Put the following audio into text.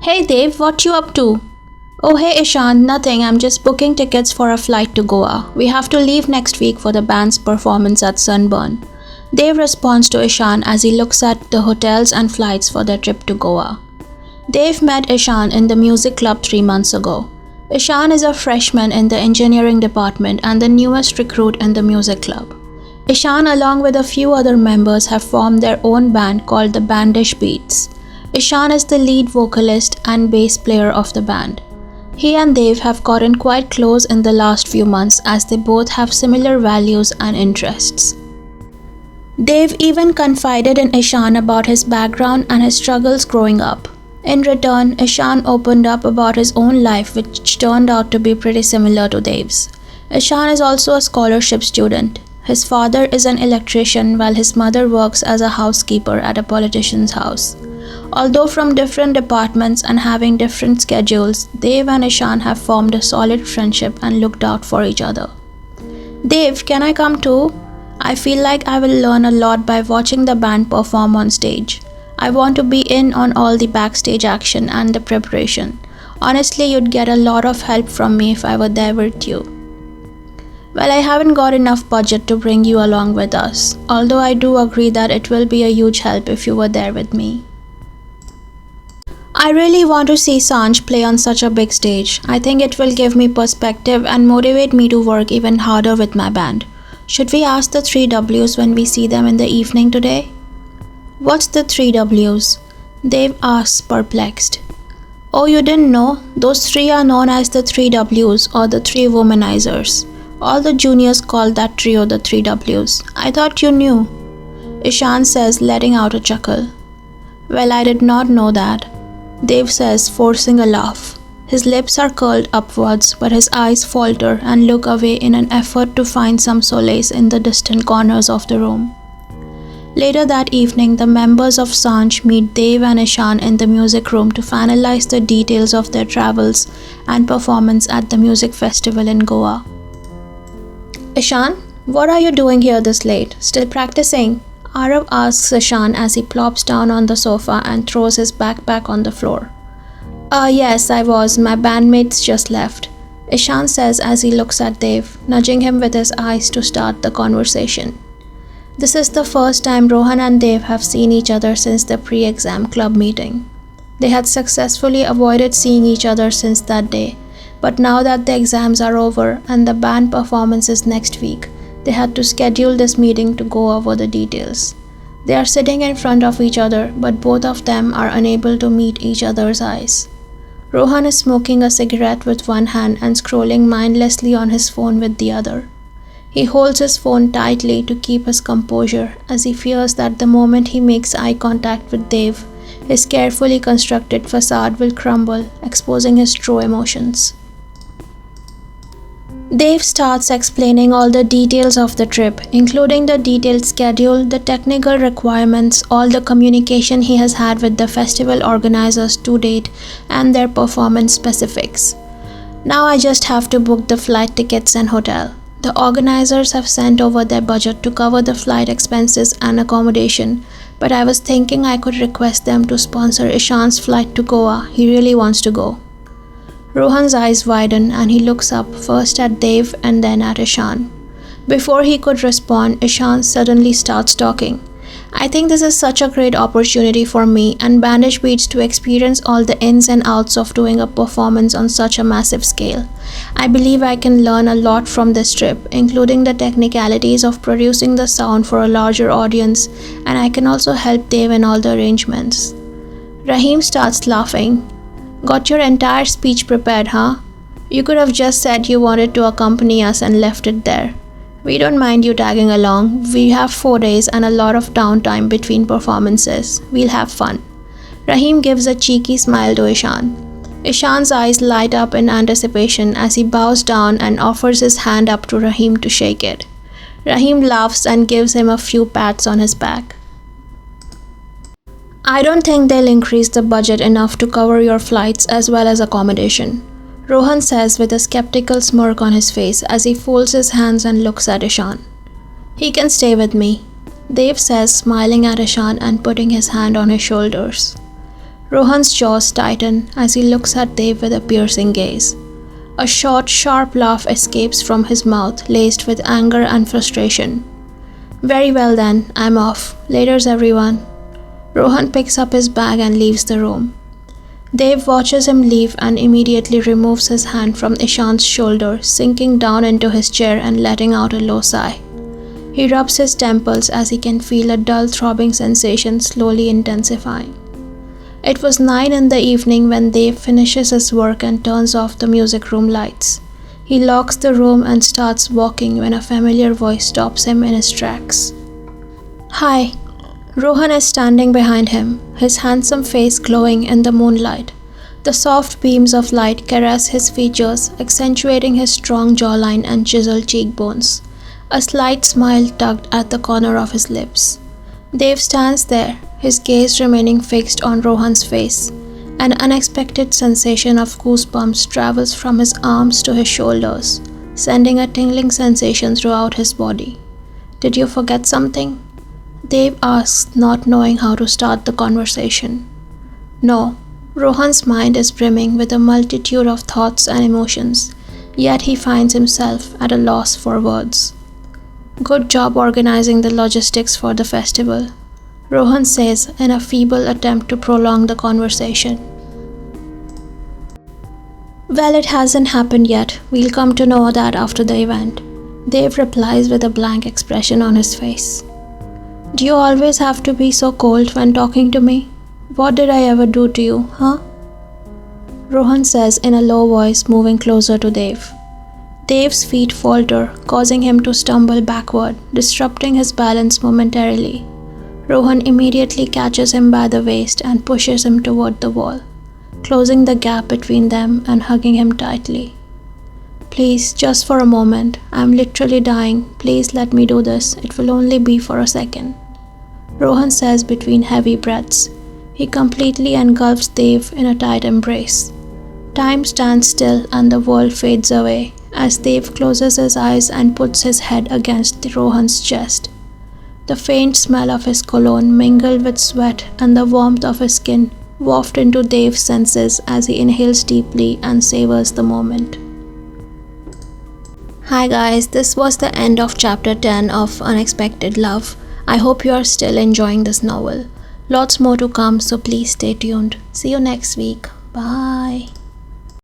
Hey Dave, what you up to? Oh hey Ishan, nothing, I'm just booking tickets for a flight to Goa. We have to leave next week for the band's performance at Sunburn. Dave responds to Ishan as he looks at the hotels and flights for their trip to Goa. Dave met Ishan in the music club 3 months ago. Ishan is a freshman in the engineering department and the newest recruit in the music club. Ishan along with a few other members have formed their own band called the Bandish Beats. Ishan is the lead vocalist and bass player of the band. He and Dave have gotten quite close in the last few months as they both have similar values and interests. Dave even confided in Ishan about his background and his struggles growing up. In return, Ishan opened up about his own life, which turned out to be pretty similar to Dave's. Ishan is also a scholarship student. His father is an electrician while his mother works as a housekeeper at a politician's house. Although from different departments and having different schedules, Dave and Ishan have formed a solid friendship and looked out for each other. Dave, can I come too? I feel like I will learn a lot by watching the band perform on stage. I want to be in on all the backstage action and the preparation. Honestly, you'd get a lot of help from me if I were there with you. Well, I haven't got enough budget to bring you along with us, although I do agree that it will be a huge help if you were there with me. I really want to see Sanj play on such a big stage. I think it will give me perspective and motivate me to work even harder with my band. Should we ask the 3 Ws when we see them in the evening today? What's the 3 Ws? Dave asks, perplexed. Oh, you didn't know? Those 3 are known as the 3 Ws or the 3 womanizers. All the juniors call that trio the 3 Ws. I thought you knew. Ishan says, letting out a chuckle. Well, I did not know that. Dave says, forcing a laugh. His lips are curled upwards, but his eyes falter and look away in an effort to find some solace in the distant corners of the room. Later that evening, the members of Sanj meet Dave and Ishan in the music room to finalize the details of their travels and performance at the music festival in Goa. Ishan, what are you doing here this late? Still practicing? Arav asks Ishan as he plops down on the sofa and throws his backpack on the floor. Yes, I was. My bandmates just left. Ishan says as he looks at Dave, nudging him with his eyes to start the conversation. This is the first time Rohan and Dave have seen each other since the pre-exam club meeting. They had successfully avoided seeing each other since that day, but now that the exams are over and the band performance is next week, they had to schedule this meeting to go over the details. They are sitting in front of each other, but both of them are unable to meet each other's eyes. Rohan is smoking a cigarette with one hand and scrolling mindlessly on his phone with the other. He holds his phone tightly to keep his composure as he fears that the moment he makes eye contact with Dave, his carefully constructed facade will crumble, exposing his true emotions. Dave starts explaining all the details of the trip, including the detailed schedule, the technical requirements, all the communication he has had with the festival organizers to date, and their performance specifics. Now I just have to book the flight tickets and hotel. The organizers have sent over their budget to cover the flight expenses and accommodation, but I was thinking I could request them to sponsor Ishan's flight to Goa. He really wants to go. Rohan's eyes widen and he looks up first at Dave and then at Ishan. Before he could respond, Ishan suddenly starts talking. I think this is such a great opportunity for me and Bandish Beats to experience all the ins and outs of doing a performance on such a massive scale. I believe I can learn a lot from this trip, including the technicalities of producing the sound for a larger audience, and I can also help Dave in all the arrangements. Rahim starts laughing. Got your entire speech prepared, huh? You could have just said you wanted to accompany us and left it there. We don't mind you tagging along. We have 4 days and a lot of downtime between performances. We'll have fun. Rahim gives a cheeky smile to Ishan. Ishan's eyes light up in anticipation as he bows down and offers his hand up to Rahim to shake it. Rahim laughs and gives him a few pats on his back. I don't think they'll increase the budget enough to cover your flights as well as accommodation, Rohan says with a skeptical smirk on his face as he folds his hands and looks at Ishan. He can stay with me, Dave says, smiling at Ishan and putting his hand on his shoulders. Rohan's jaws tighten as he looks at Dev with a piercing gaze. A short, sharp laugh escapes from his mouth, laced with anger and frustration. Very well then, I'm off. Laters everyone. Rohan picks up his bag and leaves the room. Dev watches him leave and immediately removes his hand from Ishant's shoulder, sinking down into his chair and letting out a low sigh. He rubs his temples as he can feel a dull throbbing sensation slowly intensifying. It was 9 in the evening when Dev finishes his work and turns off the music room lights. He locks the room and starts walking when a familiar voice stops him in his tracks. Hi. Rohan is standing behind him, his handsome face glowing in the moonlight. The soft beams of light caress his features, accentuating his strong jawline and chiseled cheekbones. A slight smile tugged at the corner of his lips. Dev stands there, his gaze remaining fixed on Rohan's face. An unexpected sensation of goosebumps travels from his arms to his shoulders, sending a tingling sensation throughout his body. Did you forget something? Dev asks, not knowing how to start the conversation. No, Rohan's mind is brimming with a multitude of thoughts and emotions, yet he finds himself at a loss for words. Good job organizing the logistics for the festival, Rohan says in a feeble attempt to prolong the conversation. Well, it hasn't happened yet. We'll come to know that after the event. Dev replies with a blank expression on his face. Do you always have to be so cold when talking to me? What did I ever do to you, huh? Rohan says in a low voice, moving closer to Dev. Dev's feet falter, causing him to stumble backward, disrupting his balance momentarily. Rohan immediately catches him by the waist and pushes him toward the wall, closing the gap between them and hugging him tightly. Please, just for a moment. I'm literally dying. Please let me do this. It will only be for a second. Rohan says between heavy breaths. He completely engulfs Dev in a tight embrace. Time stands still and the world fades away as Dev closes his eyes and puts his head against Rohan's chest. The faint smell of his cologne mingled with sweat and the warmth of his skin waft into Dev's senses as he inhales deeply and savors the moment. Hi guys, this was the end of chapter 10 of Unexpected Love. I hope you are still enjoying this novel. Lots more to come, so please stay tuned. See you next week. Bye.